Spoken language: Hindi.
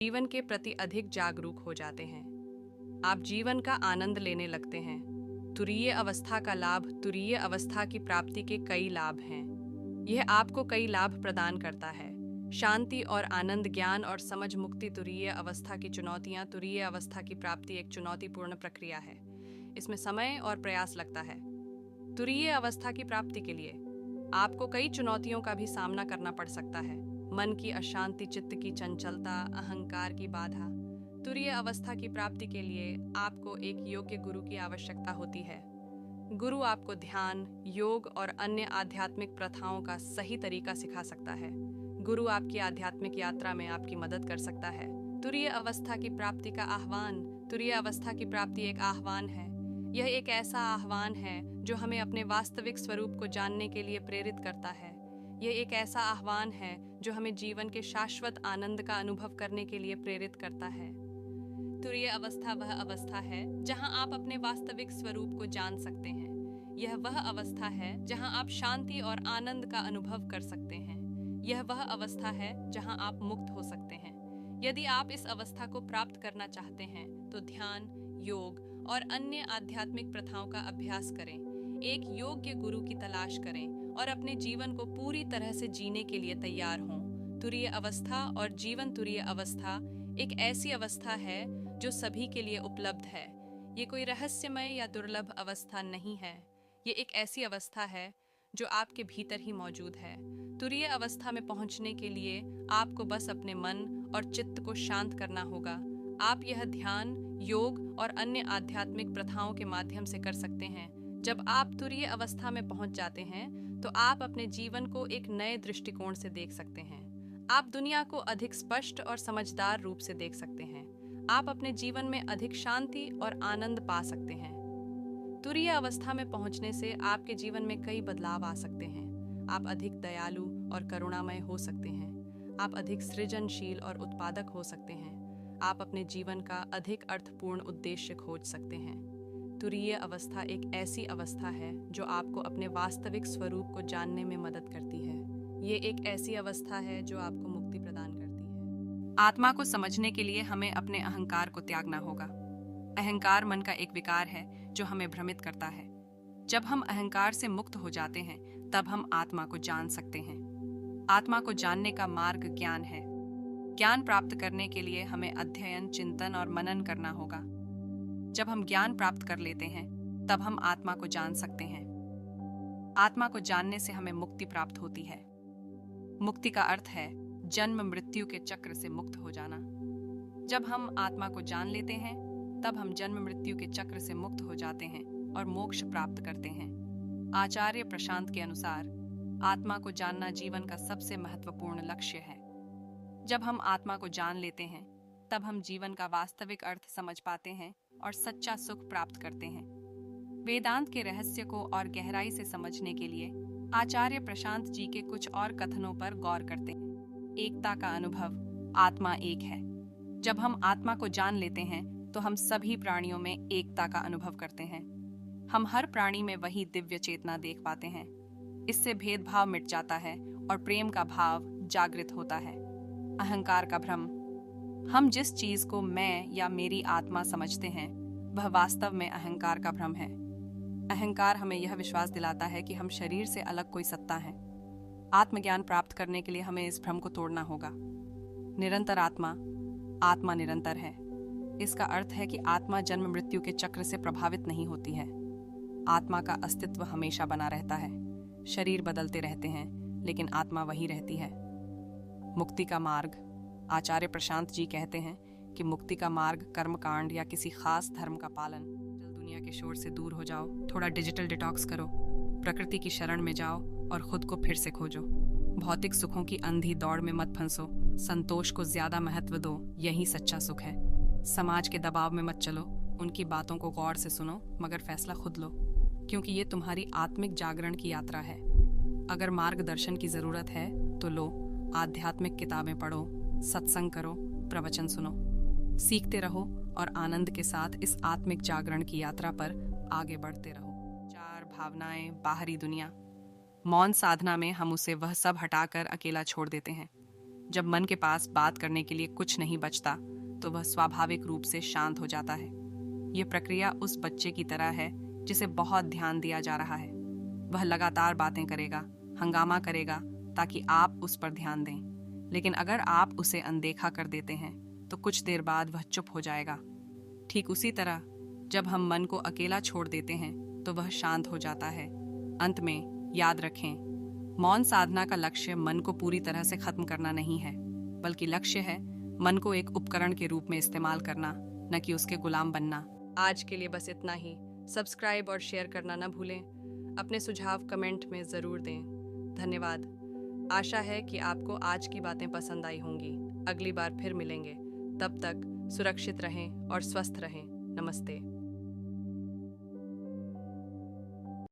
जीवन के प्रति अधिक जागरूक हो जाते हैं। आप जीवन का आनंद लेने लगते हैं। तुरीय अवस्था का लाभ। तुरीय अवस्था की प्राप्ति के कई लाभ हैं। यह आपको कई लाभ प्रदान करता है। शांति और आनंद, ज्ञान और समझ, मुक्ति। तुरीय अवस्था की चुनौतियां। तुरीय अवस्था की प्राप्ति एक चुनौतीपूर्ण प्रक्रिया है। इसमें समय और प्रयास लगता है। तुरीय अवस्था की प्राप्ति के लिए आपको कई चुनौतियों का भी सामना करना पड़ सकता है। मन की अशांति, चित्त की चंचलता, अहंकार की बाधा। तुरीय अवस्था की प्राप्ति के लिए आपको एक योग्य गुरु की आवश्यकता होती है। गुरु आपको ध्यान, योग और अन्य आध्यात्मिक प्रथाओं का सही तरीका सिखा सकता है। गुरु आपकी आध्यात्मिक यात्रा में आपकी मदद कर सकता है। तुरीय अवस्था की प्राप्ति का आह्वान। तुरीय अवस्था की प्राप्ति एक आह्वान है। यह एक ऐसा आह्वान है जो हमें अपने वास्तविक स्वरूप को जानने के लिए प्रेरित करता है। यह एक ऐसा आह्वान है जो हमें जीवन के शाश्वत आनंद का अनुभव करने के लिए प्रेरित करता है। तुरीय अवस्था वह अवस्था है जहां आप अपने वास्तविक स्वरूप को जान सकते हैं। यह वह अवस्था है जहां आप शांति और आनंद का अनुभव कर सकते हैं। यह वह अवस्था है जहां आप मुक्त हो सकते हैं। यदि आप इस अवस्था को प्राप्त करना चाहते हैं तो ध्यान, योग और अन्य आध्यात्मिक प्रथाओं का अभ्यास करें। एक योग्य गुरु की तलाश करें और अपने जीवन को पूरी तरह से जीने के लिए तैयार हों। तुरीय अवस्था और जीवन। तुरीय अवस्था एक ऐसी अवस्था है जो सभी के लिए उपलब्ध है। ये कोई रहस्यमय या दुर्लभ अवस्था नहीं है। ये एक ऐसी अवस्था है जो आपके भीतर ही मौजूद है। तुरीय अवस्था में पहुंचने के लिए आपको बस अपने मन और चित्त को शांत करना होगा। आप यह ध्यान, योग और अन्य आध्यात्मिक प्रथाओं के माध्यम से कर सकते हैं। जब आप तुरीय अवस्था में पहुंच जाते हैं तो आप अपने जीवन को एक नए दृष्टिकोण से देख सकते हैं। आप दुनिया को अधिक स्पष्ट और समझदार रूप से देख सकते हैं। आप अपने जीवन में अधिक शांति और आनंद पा सकते हैं। तुरीय अवस्था में पहुंचने से आपके जीवन में कई बदलाव आ सकते हैं। आप अधिक दयालु और करुणामय हो सकते हैं। आप अधिक सृजनशील और उत्पादक हो सकते हैं। आप अपने जीवन का अधिक अर्थपूर्ण उद्देश्य खोज सकते हैं। तुरीय अवस्था एक ऐसी अवस्था है जो आपको अपने वास्तविक स्वरूप को जानने में मदद करती है। ये एक ऐसी अवस्था है जो आपको मुक्ति प्रदान करती है। आत्मा को समझने के लिए हमें अपने अहंकार को त्यागना होगा। अहंकार मन का एक विकार है जो हमें भ्रमित करता है। जब हम अहंकार से मुक्त हो जाते हैं तब हम आत्मा को जान सकते हैं। आत्मा को जानने का मार्ग ज्ञान है। ज्ञान प्राप्त करने के लिए हमें अध्ययन, चिंतन और मनन करना होगा। जब हम ज्ञान प्राप्त कर लेते हैं तब हम आत्मा को जान सकते हैं। आत्मा को जानने से हमें मुक्ति प्राप्त होती है। मुक्ति का अर्थ है जन्म मृत्यु के चक्र से मुक्त हो जाना। जब हम आत्मा को जान लेते हैं तब हम जन्म मृत्यु के चक्र से मुक्त हो जाते हैं और मोक्ष प्राप्त करते हैं। आचार्य प्रशांत के अनुसार आत्मा को जानना जीवन का सबसे महत्वपूर्ण लक्ष्य है। जब हम आत्मा को जान लेते हैं तब हम जीवन का वास्तविक अर्थ समझ पाते हैं और सच्चा सुख प्राप्त करते हैं। वेदांत के रहस्य को और गहराई से समझने के लिए आचार्य प्रशांत जी के कुछ और कथनों पर गौर करते हैं। एकता का अनुभव। आत्मा एक है। जब हम आत्मा को जान लेते हैं तो हम सभी प्राणियों में एकता का अनुभव करते हैं। हम हर प्राणी में वही दिव्य चेतना देख पाते हैं। इससे भेदभाव मिट जाता है और प्रेम का भाव जागृत होता है। अहंकार का भ्रम। हम जिस चीज को मैं या मेरी आत्मा समझते हैं वह वास्तव में अहंकार का भ्रम है। अहंकार हमें यह विश्वास दिलाता है कि हम शरीर से अलग कोई सत्ता है। आत्मज्ञान प्राप्त करने के लिए हमें इस भ्रम को तोड़ना होगा। निरंतर आत्मा। आत्मा निरंतर है। इसका अर्थ है कि आत्मा जन्म मृत्यु के चक्र से प्रभावित नहीं होती है। आत्मा का अस्तित्व हमेशा बना रहता है। शरीर बदलते रहते हैं लेकिन आत्मा वही रहती है। मुक्ति का मार्ग। आचार्य प्रशांत जी कहते हैं कि मुक्ति का मार्ग कर्मकांड या किसी खास धर्म का पालन। दुनिया के शोर से दूर हो जाओ, थोड़ा डिजिटल डिटॉक्स करो, प्रकृति की शरण में जाओ और खुद को फिर से खोजो। भौतिक सुखों की अंधी दौड़ में मत फंसो। संतोष को ज्यादा महत्व दो, यही सच्चा सुख है। समाज के दबाव में मत चलो, उनकी बातों को गौर से सुनो मगर फैसला खुद लो, क्योंकि ये तुम्हारी आत्मिक जागरण की यात्रा है। अगर मार्गदर्शन की जरूरत है तो लो, आध्यात्मिक किताबें पढ़ो, सत्संग करो, प्रवचन सुनो। सीखते रहो और आनंद के साथ इस आत्मिक जागरण की यात्रा पर आगे बढ़ते रहो। चार भावनाएं, बाहरी दुनिया। मौन साधना में हम उसे वह सब हटाकर अकेला छोड़ देते हैं जब मन के पास बात करने के लिए कुछ नहीं बचता तो वह स्वाभाविक रूप से शांत हो जाता है। ये प्रक्रिया उस बच्चे की तरह है जिसे बहुत ध्यान दिया जा रहा है। वह लगातार बातें करेगा, हंगामा करेगा ताकि आप उस पर ध्यान दें। लेकिन अगर आप उसे अनदेखा कर देते हैं तो कुछ देर बाद वह चुप हो जाएगा। ठीक उसी तरह जब हम मन को अकेला छोड़ देते हैं तो वह शांत हो जाता है। अंत में याद रखें, मौन साधना का लक्ष्य मन को पूरी तरह से खत्म करना नहीं है, बल्कि लक्ष्य है मन को एक उपकरण के रूप में इस्तेमाल करना, न कि उसके गुलाम बनना। आज के लिए बस इतना ही। सब्सक्राइब और शेयर करना न भूलें। अपने सुझाव कमेंट में ज़रूर दें। धन्यवाद। आशा है कि आपको आज की बातें पसंद आई होंगी। अगली बार फिर मिलेंगे। तब तक सुरक्षित रहें और स्वस्थ रहें। नमस्ते।